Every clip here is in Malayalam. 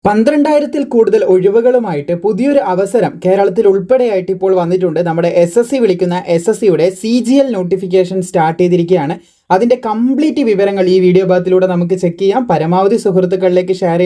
12,000-ൽ കൂടുതൽ ഒഴിവുകളുമായിട്ട് പുതിയൊരു അവസരം കേരളത്തിൽ ഉൾപ്പെടെയായിട്ട് ഇപ്പോൾ വന്നിട്ടുണ്ട്. നമ്മുടെ SSC വിളിക്കുന്ന SSCയുടെ CGL നോട്ടിഫിക്കേഷൻ സ്റ്റാർട്ട് ചെയ്തിരിക്കുകയാണ്. അതിൻ്റെ കംപ്ലീറ്റ് വിവരങ്ങൾ ഈ വീഡിയോ ഭാഗത്തിലൂടെ നമുക്ക് ചെക്ക് ചെയ്യാം. പരമാവധി സുഹൃത്തുക്കളിലേക്ക് ഷെയർ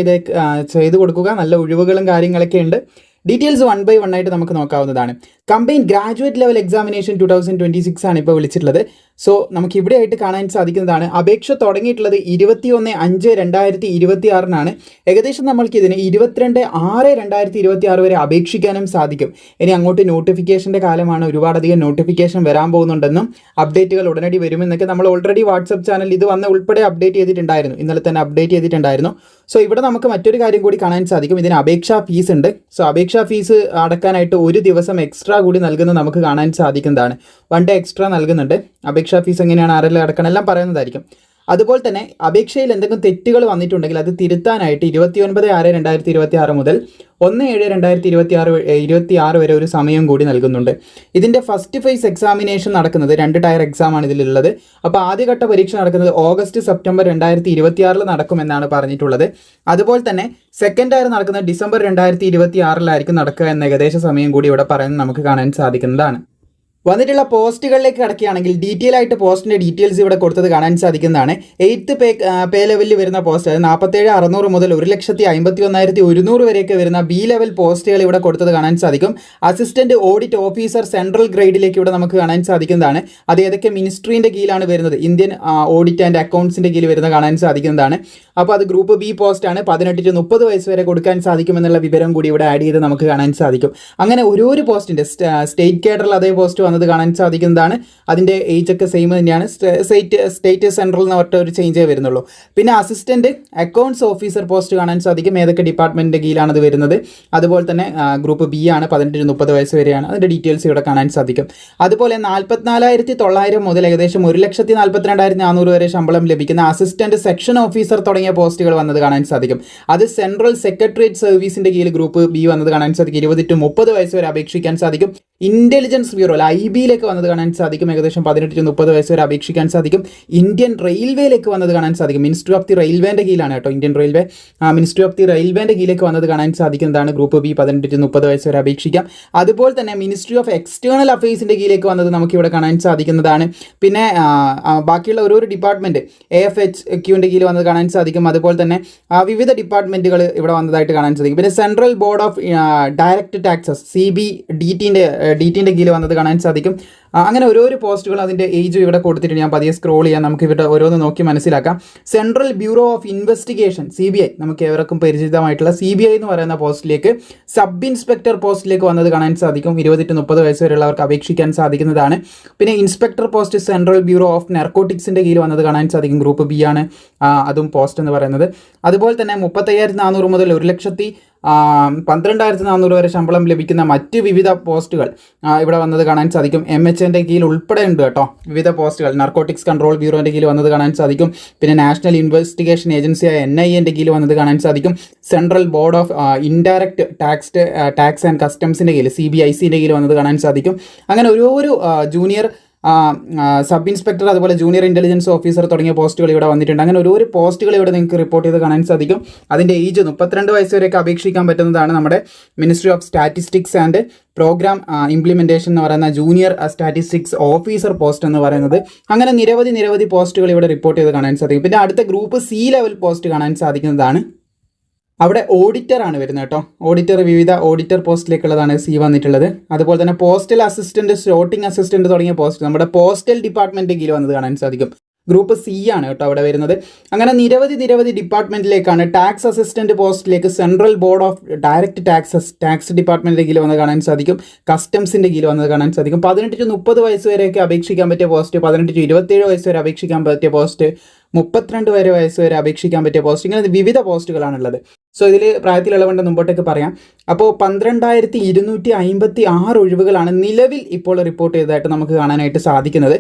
ചെയ്ത് കൊടുക്കുക. നല്ല ഒഴിവുകളും കാര്യങ്ങളൊക്കെ ഉണ്ട്. ഡീറ്റെയിൽസ് 1 by 1 ആയിട്ട് നമുക്ക് നോക്കാവുന്നതാണ്. കമ്പൈൻ ഗ്രാജുവേറ്റ് ലെവൽ എക്സാമിനേഷൻ 2026 ആണ് ഇപ്പോൾ വിളിച്ചിട്ടുള്ളത്. സോ നമുക്ക് ഇവിടെ ആയിട്ട് കാണാൻ സാധിക്കുന്നതാണ് അപേക്ഷ തുടങ്ങിയിട്ടുള്ളത് 21/5/2026 ഏകദേശം നമ്മൾക്ക് ഇതിന് 22/6/2026 വരെ അപേക്ഷിക്കാനും സാധിക്കും. ഇനി അങ്ങോട്ട് നോട്ടിഫിക്കേഷൻ്റെ കാലമാണ്. ഒരുപാടധികം നോട്ടിഫിക്കേഷൻ വരാൻ പോകുന്നുണ്ടെന്നും അപ്ഡേറ്റുകൾ ഉടനടി വരുമെന്നൊക്കെ നമ്മൾ ഓൾറെഡി വാട്സപ്പ് ചാനൽ ഇത് വന്ന് ഉൾപ്പെടെ അപ്ഡേറ്റ് ചെയ്തിട്ടുണ്ടായിരുന്നു. ഇന്നലെ തന്നെ അപ്ഡേറ്റ് ചെയ്തിട്ടുണ്ടായിരുന്നു. സോ ഇവിടെ നമുക്ക് മറ്റൊരു കാര്യം കൂടി കാണാൻ സാധിക്കും. ഇതിന് അപേക്ഷാ ഫീസ് ഉണ്ട്. സോ അപേക്ഷാ ഫീസ് അടക്കാനായിട്ട് ഒരു ദിവസം എക്സ്ട്രാ കൂടി നൽകുന്നത് നമുക്ക് കാണാൻ സാധിക്കുന്നതാണ്. 1 day എക്സ്ട്രാ നൽകുന്നുണ്ട്. അപേക്ഷാ ഫീസ് എങ്ങനെയാണ്, ആരെല്ലാം അടക്കണം എല്ലാം പറയുന്നതായിരിക്കും. അതുപോലെ തന്നെ അപേക്ഷയിൽ എന്തെങ്കിലും തെറ്റുകൾ വന്നിട്ടുണ്ടെങ്കിൽ അത് തിരുത്താനായിട്ട് 29/6/2026 മുതൽ 1/7/2026 വരെ ഒരു സമയം കൂടി നൽകുന്നുണ്ട്. ഇതിൻ്റെ ഫസ്റ്റ് ഫേസ് എക്സാമിനേഷൻ നടക്കുന്നത് 2 ടയർ എക്സാമാണ് ഇതിലുള്ളത്. അപ്പോൾ ആദ്യഘട്ട പരീക്ഷ നടക്കുന്നത് ഓഗസ്റ്റ് സെപ്റ്റംബർ 2026 നടക്കുമെന്നാണ് പറഞ്ഞിട്ടുള്ളത്. അതുപോലെ തന്നെ സെക്കൻഡ് ടയർ നടക്കുന്നത് ഡിസംബർ 2026 നടക്കുക എന്ന ഏകദേശ സമയം കൂടി ഇവിടെ പറയുന്നത് നമുക്ക് കാണാൻ സാധിക്കുന്നതാണ്. വന്നിട്ടുള്ള പോസ്റ്റുകളിലേക്ക് കടക്കുകയാണെങ്കിൽ ഡീറ്റെയിൽ ആയിട്ട് പോസ്റ്റിൻ്റെ ഡീറ്റെയിൽസ് ഇവിടെ കൊടുത്തത് കാണാൻ സാധിക്കുന്നതാണ്. 8th പേ ലെവലിൽ വരുന്ന പോസ്റ്റ്, അതായത് 47,600 മുതൽ 1,51,100 വരെയൊക്കെ വരുന്ന B ലെവൽ പോസ്റ്റുകൾ ഇവിടെ കൊടുത്തത് കാണാൻ സാധിക്കും. അസിസ്റ്റന്റ് ഓഡിറ്റ് ഓഫീസർ സെൻട്രൽ ഗ്രേഡിലേക്ക് ഇവിടെ നമുക്ക് കാണാൻ സാധിക്കുന്നതാണ്. അത് ഏതൊക്കെ മിനിസ്ട്രീൻ്റെ കീഴിലാണ് വരുന്നത്, ഇന്ത്യൻ ഓഡിറ്റ് ആൻഡ് അക്കൗണ്ട്സിൻ്റെ കീഴിൽ വരുന്ന കാണാൻ സാധിക്കുന്നതാണ്. അപ്പോൾ അത് ഗ്രൂപ്പ് B പോസ്റ്റാണ്. 18 to 30 വയസ്സ് വരെ കൊടുക്കാൻ സാധിക്കുമെന്നുള്ള വിവരം കൂടി ഇവിടെ ആഡ് ചെയ്ത് നമുക്ക് കാണാൻ സാധിക്കും. അങ്ങനെ ഓരോരു പോസ്റ്റിൻ്റെ സ്റ്റേറ്റ് കേഡറിൽ അതേ പോസ്റ്റ് വന്നത് കാണാൻ സാധിക്കുന്നതാണ്. അതിൻ്റെ ഏജ് ഒക്കെ സെയിം തന്നെയാണ്. സ്റ്റേറ്റ് സെൻട്രൽ എന്ന് പറഞ്ഞ ഒരു ചേഞ്ചേ വരുന്നുള്ളൂ. പിന്നെ അസിസ്റ്റന്റ് അക്കൗണ്ട്സ് ഓഫീസർ പോസ്റ്റ് കാണാൻ സാധിക്കും. ഏതൊക്കെ ഡിപ്പാർട്ട്മെൻറ്റിൻ്റെ കീഴിലാണ് അത് വരുന്നത്. അതുപോലെ തന്നെ ഗ്രൂപ്പ് B ആണ്. 18 to 30 വയസ്സ് വരെയാണ്. അതിൻ്റെ ഡീറ്റെയിൽസ് ഇവിടെ കാണാൻ സാധിക്കും. അതുപോലെ 44,900 മുതൽ ഏകദേശം 1,42,400 വരെ ശമ്പളം ലഭിക്കുന്ന അസിസ്റ്റന്റ് സെക്ഷൻ ഓഫീസർ തുടങ്ങിയ പോസ്റ്റുകൾ വന്നത് കാണാൻ സാധിക്കും. അത് സെൻട്രൽ സെക്രട്ടേറിയറ്റ് സർവീസിൻ്റെ കീഴിൽ ഗ്രൂപ്പ് B വന്നത് കാണാൻ സാധിക്കും. 20 to 30 വയസ്സ് വരെ അപേക്ഷിക്കാൻ സാധിക്കും. ഇന്റലിജൻസ് ബ്യൂറോ IBയിലേക്ക് വന്നത് കാണാൻ സാധിക്കും. ഏകദേശം 18 to 30 വയസ്സ് വരെ അപേക്ഷിക്കാൻ സാധിക്കും. ഇന്ത്യൻ റെയിൽവേയിലേക്ക് വന്നത് കാണാൻ സാധിക്കും. മിനിസ്ട്രി ഓഫ് ദി റെയിൽവേൻ്റെ കീഴിലാണ് കേട്ടോ. Indian railway ministry of the റെയിൽവേൻ്റെ കീഴിലേക്ക് വന്നത് കാണാൻ സാധിക്കുന്നതാണ്. ഗ്രൂപ്പ് B 18 to 30 വയസ്സ് വരെ അപേക്ഷിക്കാം. അതുപോലെ തന്നെ മിനിസ്ട്രി ഓഫ് എക്സ്റ്റേണൽ അഫയേഴ്സിൻ്റെ കീഴിലേക്ക് വന്നത് നമുക്കിവിടെ കാണാൻ സാധിക്കുന്നതാണ്. പിന്നെ ബാക്കിയുള്ള ഓരോ ഡിപ്പാർട്ട്മെൻറ്റ് AFHQൻ്റെ കീഴിൽ വന്നത് കാണാൻ സാധിക്കും. അതുപോലെ തന്നെ വിവിധ ഡിപ്പാർട്ട്മെൻറ്റുകൾ ഇവിടെ വന്നതായിട്ട് കാണാൻ സാധിക്കും. പിന്നെ central board of direct taxes DTൻ്റെ കീഴിൽ വന്നത് കാണാൻ സാധിക്കും. അങ്ങനെ ഓരോരോ പോസ്റ്റുകൾ അതിൻ്റെ ഏജ് ഇവിടെ കൊടുത്തിട്ടുണ്ട്. ഞാൻ പതിയെ സ്ക്രോൾ ചെയ്യാം. നമുക്ക് ഇവിടെ ഓരോന്ന് നോക്കി മനസ്സിലാക്കാം. Central bureau of investigation CBI, നമുക്ക് ഏവർക്കും പരിചിതമായിട്ടുള്ള CBI എന്ന് പറയുന്ന പോസ്റ്റിലേക്ക് സബ് ഇൻസ്പെക്ടർ പോസ്റ്റിലേക്ക് വന്നത് കാണാൻ സാധിക്കും. 20 to 30 വയസ്സ് വരെയുള്ളവർക്ക് അപേക്ഷിക്കാൻ സാധിക്കുന്നതാണ്. പിന്നെ inspector post central bureau of നാർക്കോട്ടിക്സിൻ്റെ കീഴിൽ വന്നത് കാണാൻ സാധിക്കും. ഗ്രൂപ്പ് B ആണ് അതും പോസ്റ്റ് എന്ന് പറയുന്നത്. അതുപോലെ തന്നെ 35,400 മുതൽ 1,12,400 വരെ ശമ്പളം ലഭിക്കുന്ന മറ്റ് വിവിധ പോസ്റ്റുകൾ ഇവിടെ വന്നത് കാണാൻ സാധിക്കും. MHൻ്റെ കീഴിൽ ഉൾപ്പെടെ ഉണ്ട് കേട്ടോ. വിവിധ പോസ്റ്റുകൾ നാർക്കോട്ടിക്സ് കൺട്രോൾ ബ്യൂറോൻ്റെ കീഴിൽ വന്നത് കാണാൻ സാധിക്കും. പിന്നെ നാഷണൽ ഇൻവെസ്റ്റിഗേഷൻ ഏജൻസിയായ NIAൻ്റെ കീഴിൽ വന്നത് കാണാൻ സാധിക്കും. Central board of indirect tax and കസ്റ്റംസിൻ്റെ കീഴിൽ CBICൻ്റെ കീഴിൽ വന്നത് കാണാൻ സാധിക്കും. അങ്ങനെ ഓരോരോ ജൂനിയർ സബ് ഇൻസ്പെക്ടർ, അതുപോലെ ജൂനിയർ ഇൻ്റലിജൻസ് ഓഫീസർ തുടങ്ങിയ പോസ്റ്റുകൾ ഇവിടെ വന്നിട്ടുണ്ട്. അങ്ങനെ ഓരോ പോസ്റ്റുകൾ ഇവിടെ നിങ്ങൾക്ക് റിപ്പോർട്ട് ചെയ്ത് കാണാൻ സാധിക്കും. അതിൻ്റെ ഏജ് 32 വയസ്സ് വരെയൊക്കെ അപേക്ഷിക്കാൻ പറ്റുന്നതാണ്. നമ്മുടെ ministry of statistics and programme implementation എന്ന് പറയുന്ന ജൂനിയർ സ്റ്റാറ്റിസ്റ്റിക്സ് ഓഫീസർ പോസ്റ്റ് എന്ന് പറയുന്നത്. അങ്ങനെ നിരവധി പോസ്റ്റുകൾ ഇവിടെ റിപ്പോർട്ട് ചെയ്ത് കാണാൻ സാധിക്കും. പിന്നെ അടുത്ത ഗ്രൂപ്പ് C ലെവൽ പോസ്റ്റ് കാണാൻ സാധിക്കുന്നതാണ്. അവിടെ ഓഡിറ്റർ ആണ് വരുന്നത് കേട്ടോ. ഓഡിറ്റർ, വിവിധ ഓഡിറ്റർ പോസ്റ്റിലേക്കുള്ളതാണ് C വന്നിട്ടുള്ളത്. അതുപോലെ തന്നെ പോസ്റ്റൽ അസിസ്റ്റന്റ്, സ്ലോട്ടിംഗ് അസിസ്റ്റന്റ് തുടങ്ങിയ പോസ്റ്റ് നമ്മുടെ പോസ്റ്റൽ ഡിപ്പാർട്ട്മെൻറ്റിൻ്റെ കീഴിൽ വന്നത് കാണാൻ സാധിക്കും. ഗ്രൂപ്പ് C ആണ് കേട്ടോ അവിടെ വരുന്നത്. അങ്ങനെ നിരവധി ഡിപ്പാർട്ട്മെൻറ്റിലേക്കാണ്. ടാക്സ് അസിസ്റ്റന്റ് പോസ്റ്റിലേക്ക് central board of direct tax ഡിപ്പാർട്ട്മെൻറ്റിൻ്റെ കീഴിൽ വന്നത് കാണാൻ സാധിക്കും. കസ്റ്റംസിൻ്റെ കീഴിൽ വന്നത് കാണാൻ സാധിക്കും. 18 to 30 വയസ്സ് വരെയൊക്കെ അപേക്ഷിക്കാൻ പറ്റിയ പോസ്റ്റ്, 18 to 27 വയസ്സ് വരെ അപേക്ഷിക്കാൻ പറ്റിയ പോസ്റ്റ്, 32 വയസ്സ് വരെ അപേക്ഷിക്കാൻ പറ്റിയ പോസ്റ്റ്, ഇങ്ങനെ വിവിധ പോസ്റ്റുകളാണുള്ളത്. സോ ഇതിൽ പ്രായത്തിലുള്ളവൻ്റെ മുമ്പോട്ടേക്ക് പറയാം. അപ്പോൾ 12,256 ഒഴിവുകളാണ് നിലവിൽ ഇപ്പോൾ റിപ്പോർട്ട് ചെയ്തതായിട്ട് നമുക്ക് കാണാനായിട്ട് സാധിക്കുന്നത്.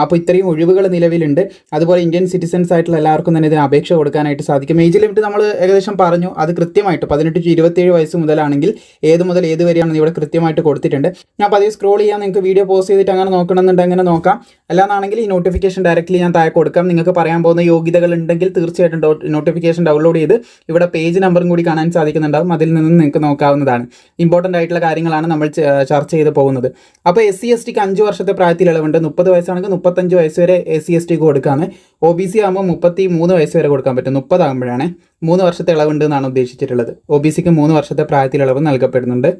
അപ്പോൾ ഇത്രയും ഒഴിവുകൾ നിലവിലുണ്ട്. അതുപോലെ ഇന്ത്യൻ സിറ്റിസൺസ് ആയിട്ടുള്ള എല്ലാവർക്കും തന്നെ ഇതിന് അപേക്ഷ കൊടുക്കാനായിട്ട് സാധിക്കും. ഏജ് ലിമിറ്റ് നമ്മൾ ഏകദേശം പറഞ്ഞു. അത് കൃത്യമായിട്ട് 18 to 27 വയസ്സ് മുതലാണെങ്കിൽ ഏത് മുതൽ ഏത് വരെയാണെന്ന് ഇവിടെ കൃത്യമായിട്ട് കൊടുത്തിട്ടുണ്ട്. ഞാൻ പതിയെ സ്ക്രോൾ ചെയ്യാൻ, നിങ്ങൾക്ക് വീഡിയോ പോസ്റ്റ് ചെയ്തിട്ട് അങ്ങനെ നോക്കണമെന്നുണ്ടെങ്കിൽ അങ്ങനെ നോക്കാം. അല്ലാന്നാണെങ്കിൽ ഈ നോട്ടിഫിക്കേഷൻ ഡയറക്റ്റ്ലി ഞാൻ താഴെ കൊടുക്കാം. നിങ്ങൾക്ക് പറയാൻ പോകുന്ന യോഗ്യതകൾ ഉണ്ടെങ്കിൽ തീർച്ചയായിട്ടും നോട്ടിഫിക്കേഷൻ ഡൗൺലോഡ് ചെയ്ത് ഇവിടെ പേജ് നമ്പറും കൂടി കാണാൻ സാധിക്കുന്നുണ്ടാവും. അതിൽ നിന്ന് നിങ്ങൾക്ക് നോക്കാവുന്നതാണ്. ഇമ്പോർട്ടൻ്റ് ആയിട്ടുള്ള കാര്യങ്ങളാണ് നമ്മൾ ചർച്ച ചെയ്ത് പോകുന്നത്. അപ്പോൾ SC/ST 5 വർഷത്തെ പ്രായത്തിൽ ഇളവുണ്ട്. 30 വയസ്സാണെങ്കിൽ 35 വയസ്സ് വരെ SC/ST കൊടുക്കാമെന്ന്. OBC ആകുമ്പോൾ 33 വയസ്സ് വരെ കൊടുക്കാൻ പറ്റും. 30 ആകുമ്പോഴാണ് 3 വർഷത്തെ ഇളവുണ്ട് എന്നാണ് ഉദ്ദേശിച്ചിട്ടുള്ളത്. OBCക്ക് 3 വർഷത്തെ പ്രായത്തിൽ ഇളവ് നൽകപ്പെടുന്നുണ്ട്.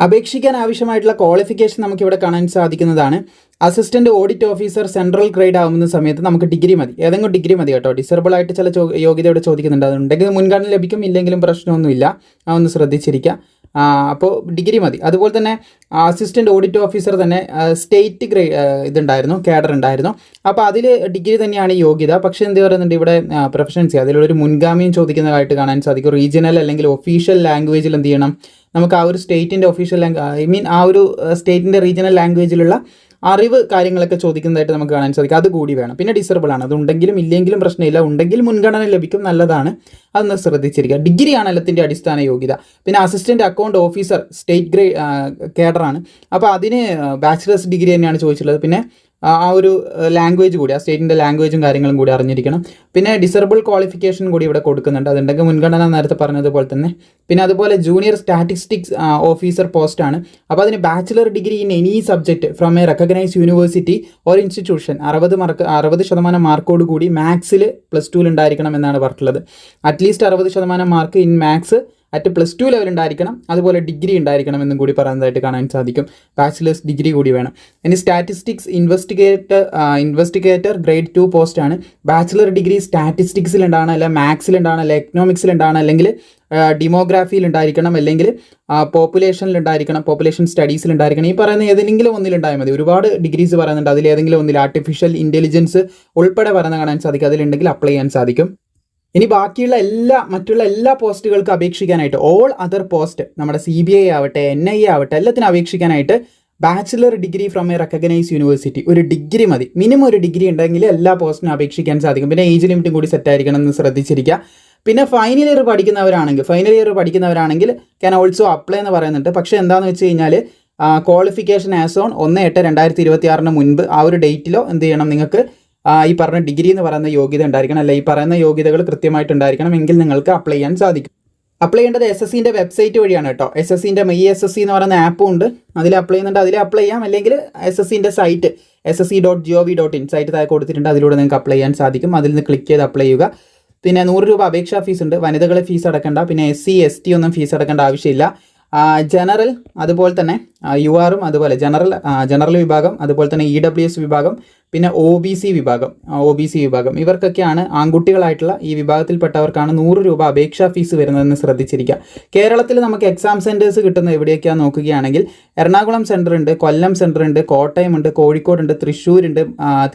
അപേക്ഷിക്കാൻ ആവശ്യമായിട്ടുള്ള ക്വാളിഫിക്കേഷൻ നമുക്കിവിടെ കാണാൻ സാധിക്കുന്നതാണ്. Assistant audit officer central grade ആവുന്ന സമയത്ത് നമുക്ക് ഡിഗ്രി മതി, ഏതെങ്കിലും ഡിഗ്രി മതി കേട്ടോ. ഡിസേബിൾ ആയിട്ട് ചില യോഗ്യതയോടെ ചോദിക്കുന്നുണ്ട്. അതുണ്ടെങ്കിൽ മുൻഗണന ലഭിക്കും, ഇല്ലെങ്കിലും പ്രശ്നമൊന്നുമില്ല. അതൊന്ന് ശ്രദ്ധിച്ചിരിക്കുക. അപ്പോൾ ഡിഗ്രി മതി. അതുപോലെ തന്നെ അസിസ്റ്റന്റ് ഓഡിറ്റ് ഓഫീസർ തന്നെ സ്റ്റേറ്റ് ഇതുണ്ടായിരുന്നു, കാഡർ ഉണ്ടായിരുന്നു. അപ്പോൾ അതിൽ ഡിഗ്രി തന്നെയാണ് യോഗ്യത. പക്ഷേ എന്ത് പറയുന്നുണ്ട് ഇവിടെ പ്രൊഫഷൻസി, അതിലൊരു മുൻഗാമിയും ചോദിക്കുന്നതായിട്ട് കാണാൻ സാധിക്കും. റീജിയണൽ അല്ലെങ്കിൽ ഒഫീഷ്യൽ ലാംഗ്വേജിൽ എന്ത് ചെയ്യണം, നമുക്ക് ആ ഒരു സ്റ്റേറ്റിൻ്റെ ഒഫീഷ്യൽ ആ ഒരു സ്റ്റേറ്റിൻ്റെ റീജിയണൽ ലാംഗ്വേജിലുള്ള അറിവ് കാര്യങ്ങളൊക്കെ ചോദിക്കുന്നതായിട്ട് നമുക്ക് കാണാൻ സാധിക്കും. അത് കൂടി വേണം. പിന്നെ ഡിസേബിൾ ആണ്, അതുണ്ടെങ്കിലും ഇല്ലെങ്കിലും പ്രശ്നമില്ല. ഉണ്ടെങ്കിൽ മുൻഗണന ലഭിക്കും, നല്ലതാണ്. അതൊന്ന് ശ്രദ്ധിച്ചിരിക്കുക. ഡിഗ്രിയാണ് എല്ലാത്തിൻ്റെ അടിസ്ഥാന യോഗ്യത. പിന്നെ അസിസ്റ്റന്റ് അക്കൗണ്ട് ഓഫീസർ സ്റ്റേറ്റ് കേഡറാണ്. അപ്പോൾ അതിന് ബാച്ചിലേഴ്സ് ഡിഗ്രി തന്നെയാണ് ചോദിച്ചിട്ടുള്ളത്. പിന്നെ ആ ഒരു ലാംഗ്വേജ് കൂടി, ആ സ്റ്റേറ്റിൻ്റെ ലാംഗ്വേജും കാര്യങ്ങളും കൂടി അറിഞ്ഞിരിക്കണം. പിന്നെ ഡിസേബിൾ ക്വാളിഫിക്കേഷൻ കൂടി ഇവിടെ കൊടുക്കുന്നുണ്ട്. അതുണ്ടെങ്കിൽ മുൻഗണന നേരത്തെ പറഞ്ഞതുപോലെ തന്നെ. പിന്നെ അതുപോലെ ജൂനിയർ സ്റ്റാറ്റിസ്റ്റിക്സ് ഓഫീസർ പോസ്റ്റാണ്. അപ്പോൾ അതിന് bachelor degree in any subject from a recognise university or institution 60% മാർക്കോട് കൂടി മാത്സിൽ +2 ഉണ്ടായിരിക്കണം എന്നാണ് പറഞ്ഞിട്ടുള്ളത്. At least 60% mark in maths at +2 level ഉണ്ടായിരിക്കണം. അതുപോലെ ഡിഗ്രി ഉണ്ടായിരിക്കണം എന്നും കൂടി പറയുന്നതായിട്ട് കാണാൻ സാധിക്കും. ബാച്ചിലേഴ്സ് ഡിഗ്രി കൂടി വേണം. ഇനി സ്റ്റാറ്റിസ്റ്റിക്സ് ഇൻവെസ്റ്റിഗേറ്റർ ഗ്രേഡ് 2 പോസ്റ്റാണ്. ബാച്ചിലർ ഡിഗ്രി സ്റ്റാറ്റിസ്റ്റിക്സിൽ ഉണ്ടാകണം, അല്ല മാത്സിൽ ഉണ്ടാകണം, അല്ല എക്കണോമിക്സിൽ ഉണ്ടാകണം, അല്ലെങ്കിൽ ഡിമോഗ്രാഫിയിൽ ഉണ്ടായിരിക്കണം, അല്ലെങ്കിൽ പോപ്പുലേഷനിൽ ഉണ്ടായിരിക്കണം, പോപ്പുലേഷൻ സ്റ്റഡീസിൽ ഉണ്ടായിരിക്കണം. ഈ പറയുന്ന ഏതെങ്കിലും ഒന്നിലുണ്ടായാൽ മതി. ഒരുപാട് ഡിഗ്രീസ് പറയുന്നുണ്ട്. അതിൽ ഏതെങ്കിലും ഒന്നിൽ ആർട്ടിഫിഷ്യൽ ഇൻ്റലിജൻസ് ഉൾപ്പെടെ പറയുന്നത് കാണാൻ സാധിക്കും. അതിലുണ്ടെങ്കിൽ അപ്ലൈ ചെയ്യാൻ സാധിക്കും. ഇനി ബാക്കിയുള്ള മറ്റുള്ള എല്ലാ പോസ്റ്റുകൾക്ക് അപേക്ഷിക്കാനായിട്ട്, ഓൾ അതർ പോസ്റ്റ്, നമ്മുടെ CBI ആവട്ടെ, NIA ആവട്ടെ, എല്ലാത്തിനും അപേക്ഷിക്കാനായിട്ട് bachelor degree from a recognise university, ഒരു ഡിഗ്രി മതി. മിനിമം ഒരു ഡിഗ്രി ഉണ്ടെങ്കിൽ എല്ലാ പോസ്റ്റിനും അപേക്ഷിക്കാൻ സാധിക്കും. പിന്നെ ഏജ് ലിമിറ്റും കൂടി സെറ്റ് ആയിരിക്കണം എന്ന് ശ്രദ്ധിച്ചിരിക്കുക. പിന്നെ ഫൈനൽ ഇയർ പഠിക്കുന്നവരാണെങ്കിൽ ക്യാൻ ഓൾസോ അപ്ലൈ എന്ന് പറയുന്നുണ്ട്. പക്ഷേ എന്താണെന്ന് വെച്ച് കഴിഞ്ഞാൽ ക്വാളിഫിക്കേഷൻ ആസ് ഓൺ 1/8/2026 മുൻപ് ആ ഒരു ഡേറ്റിലോ എന്ത് ചെയ്യണം, നിങ്ങൾക്ക് ഈ പറഞ്ഞ ഡിഗ്രി എന്ന് പറയുന്ന യോഗ്യത ഉണ്ടായിരിക്കണം, അല്ല ഈ പറയുന്ന യോഗ്യതകൾ കൃത്യമായിട്ടുണ്ടായിരിക്കണം. എങ്കിൽ നിങ്ങൾക്ക് അപ്ലൈ ചെയ്യാൻ സാധിക്കും. അപ്ലൈ ചെയ്യേണ്ടത് SSCൻ്റെ വെബ്സൈറ്റ് വഴിയാണ് കേട്ടോ. SSCൻ്റെ SSC എന്ന് പറയുന്ന ആപ്പും ഉണ്ട്, അതിൽ അപ്ലൈ ചെയ്യുന്നുണ്ട്. അതിൽ അപ്ലൈ ചെയ്യാം. അല്ലെങ്കിൽ SSCൻ്റെ സൈറ്റ് ssc.gov.in സൈറ്റ് താഴെ കൊടുത്തിട്ടുണ്ട്. അതിലൂടെ നിങ്ങൾക്ക് അപ്ലൈ ചെയ്യാൻ സാധിക്കും. അതിൽ നിന്ന് ക്ലിക്ക് ചെയ്ത് അപ്ലൈ ചെയ്യുക. പിന്നെ 100 രൂപ അപേക്ഷാ ഫീസ് ഉണ്ട്. വനിതകളെ ഫീസ് അടക്കേണ്ട. പിന്നെ SC ST ഒന്നും ഫീസ് അടക്കേണ്ട ആവശ്യമില്ല. ജനറൽ, അതുപോലെ തന്നെ URും, അതുപോലെ ജനറൽ വിഭാഗം, അതുപോലെ തന്നെ EWS വിഭാഗം, പിന്നെ OBC വിഭാഗം ഇവർക്കൊക്കെയാണ്, ആൺകുട്ടികളായിട്ടുള്ള ഈ വിഭാഗത്തിൽപ്പെട്ടവർക്കാണ് 100 രൂപ അപേക്ഷാ ഫീസ് വരുന്നതെന്ന് ശ്രദ്ധിച്ചിരിക്കുക. കേരളത്തിൽ നമുക്ക് എക്സാം സെൻറ്റേഴ്സ് കിട്ടുന്ന എവിടെയൊക്കെയാണ് നോക്കുകയാണെങ്കിൽ എറണാകുളം സെൻറ്റർ ഉണ്ട്, കൊല്ലം സെൻറ്റർ ഉണ്ട്, കോട്ടയം ഉണ്ട്, കോഴിക്കോടുണ്ട്, തൃശ്ശൂരുണ്ട്,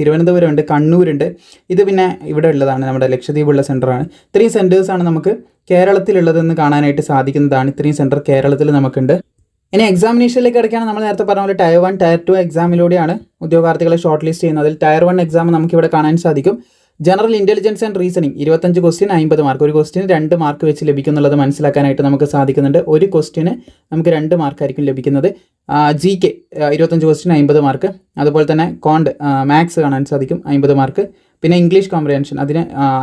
തിരുവനന്തപുരം ഉണ്ട്, കണ്ണൂരുണ്ട്. ഇത് പിന്നെ ഇവിടെ ഉള്ളതാണ്, നമ്മുടെ ലക്ഷദ്വീപുള്ള സെൻറ്ററാണ്. ഇത്രയും സെൻറ്റേഴ്സാണ് നമുക്ക് കേരളത്തിലുള്ളതെന്ന് കാണാനായിട്ട് സാധിക്കുന്നതാണ്. ഇത്രയും സെൻറ്റർ കേരളത്തിൽ നമുക്കുണ്ട്. ഇനി എക്സാമിനേഷനിലേക്ക് കിടക്കുകയാണ്. നമ്മൾ നേരത്തെ പറഞ്ഞ പോലെ Tier 1 Tier 2 എക്സാമിലൂടെയാണ് ഉദ്യോഗാർത്ഥികളെ ഷോർട്ട് ലിസ്റ്റ് ചെയ്യുന്നത്. അതിൽ Tier 1 എക്സാം നമുക്കിവിടെ കാണാൻ സാധിക്കും. General intelligence and reasoning 25 question 50 mark. ഒരു ക്വസ്റ്റ്യന് 2 മാർക്ക് വെച്ച് ലഭിക്കും എന്നുള്ളത് മനസ്സിലാക്കാനായിട്ട് നമുക്ക് സാധിക്കുന്നുണ്ട്. ഒരു ക്വസ്റ്റ്യന് നമുക്ക് 2 മാർക്കായിരിക്കും ലഭിക്കുന്നത്. GK 25 question 50 mark. അതുപോലെ തന്നെ മാത്സ് കാണാൻ സാധിക്കും 50 മാർക്ക്. പിന്നെ ഇംഗ്ലീഷ് കോംപ്രിഹെൻഷൻ അതിന്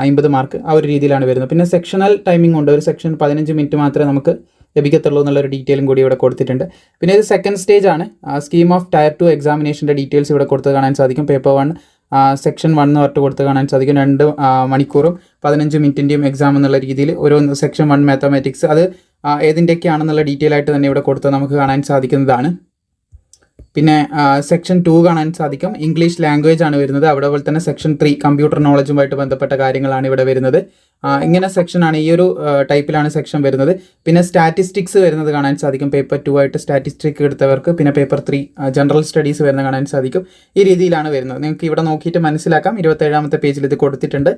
50 മാർക്ക്. ആ ഒരു രീതിയിലാണ് വരുന്നത്. പിന്നെ സെക്ഷണൽ ടൈമിംഗ് ഉണ്ട്. ഒരു സെക്ഷൻ 15 മിനിറ്റ് മാത്രമേ നമുക്ക് ലഭിക്കത്തുള്ളൂ എന്നുള്ളൊരു ഡീറ്റെയിലും കൂടി ഇവിടെ കൊടുത്തിട്ടുണ്ട്. പിന്നെ ഇത് സെക്കൻഡ് സ്റ്റേജ് ആണ്. സ്കീം ഓഫ് Tier 2 എക്സാമിനേഷൻ്റെ ഡീറ്റെയിൽസ് ഇവിടെ കൊടുത്ത് കാണാൻ സാധിക്കും. പേപ്പർ 1 സെക്ഷൻ 1 എന്ന് പറഞ്ഞിട്ട് കൊടുത്ത് കാണാൻ സാധിക്കും. 2 മണിക്കൂറും 15 മിനിറ്റിൻ്റെയും എക്സാം എന്നുള്ള രീതിയിൽ ഓരോ സെക്ഷൻ 1 മാത്തമാറ്റിക്സ് അത് ഏതിൻ്റെയൊക്കെയാണെന്നുള്ള ഡീറ്റെയിൽ ആയിട്ട് തന്നെ ഇവിടെ കൊടുത്ത് നമുക്ക് കാണാൻ സാധിക്കുന്നതാണ്. പിന്നെ സെക്ഷൻ 2 കാണാൻ സാധിക്കും. ഇംഗ്ലീഷ് ലാംഗ്വേജ് ആണ് വരുന്നത്. അവിടെ പോലെ തന്നെ സെക്ഷൻ 3 കമ്പ്യൂട്ടർ നോളജുമായിട്ട് ബന്ധപ്പെട്ട കാര്യങ്ങളാണ് ഇവിടെ വരുന്നത്. ഇങ്ങനെ സെക്ഷനാണ്, ഈ ഒരു ടൈപ്പിലാണ് സെക്ഷൻ വരുന്നത്. പിന്നെ സ്റ്റാറ്റിസ്റ്റിക്സ് വരുന്നത് കാണാൻ സാധിക്കും. പേപ്പർ 2 ആയിട്ട് സ്റ്റാറ്റിസ്റ്റിക്സ് എടുത്തവർക്ക്. പിന്നെ പേപ്പർ 3 ജനറൽ സ്റ്റഡീസ് വരുന്നത് കാണാൻ സാധിക്കും. ഈ രീതിയിലാണ് വരുന്നത്. നിങ്ങൾക്ക് ഇവിടെ നോക്കിയിട്ട് മനസ്സിലാക്കാം. 27ാമത്തെ പേജിൽ ഇത് കൊടുത്തിട്ടുണ്ട്.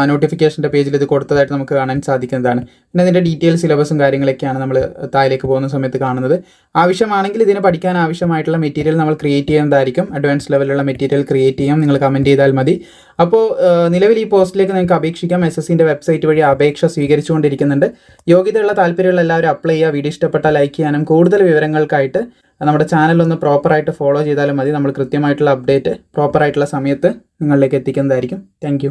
നോട്ടിഫിക്കേഷൻ്റെ പേജിൽ ഇത് കൊടുത്തതായിട്ട് നമുക്ക് കാണാൻ സാധിക്കുന്നതാണ്. പിന്നെ അതിൻ്റെ ഡീറ്റെയിൽ സിലബസും കാര്യങ്ങളൊക്കെയാണ് നമ്മൾ താഴേക്ക് പോകുന്ന സമയത്ത് കാണുന്നത്. ആവശ്യമാണെങ്കിൽ ഇതിന് പഠിക്കാൻ ആവശ്യമായിട്ടുള്ള മെറ്റീരിയൽ നമ്മൾ ക്രിയേറ്റ് ചെയ്യുന്നതായിരിക്കും. അഡ്വാൻസ് ലെവലിലുള്ള മെറ്റീരിയൽ ക്രിയേറ്റ് ചെയ്യാം. നിങ്ങൾ കമൻറ്റ് ചെയ്താൽ മതി. അപ്പോൾ നിലവിൽ ഈ പോസ്റ്റിലേക്ക് നിങ്ങൾക്ക് അപേക്ഷിക്കാം. SSCൻ്റെ വെബ്സൈറ്റ് വഴി അപേക്ഷ സ്വീകരിച്ചുകൊണ്ടിരിക്കുന്നുണ്ട്. യോഗ്യതയുള്ള താല്പര്യമുള്ള എല്ലാവരും അപ്ലൈ ചെയ്യുക. വീഡിയോ ഇഷ്ടപ്പെട്ടാൽ ലൈക്ക് ചെയ്യാനും കൂടുതൽ വിവരങ്ങൾക്കായിട്ട് നമ്മുടെ ചാനലൊന്ന് പ്രോപ്പറായിട്ട് ഫോളോ ചെയ്താലും മതി. നമ്മൾ കൃത്യമായിട്ടുള്ള അപ്ഡേറ്റ് പ്രോപ്പറായിട്ടുള്ള സമയത്ത് നിങ്ങളിലേക്ക് എത്തിക്കുന്നതായിരിക്കും. താങ്ക്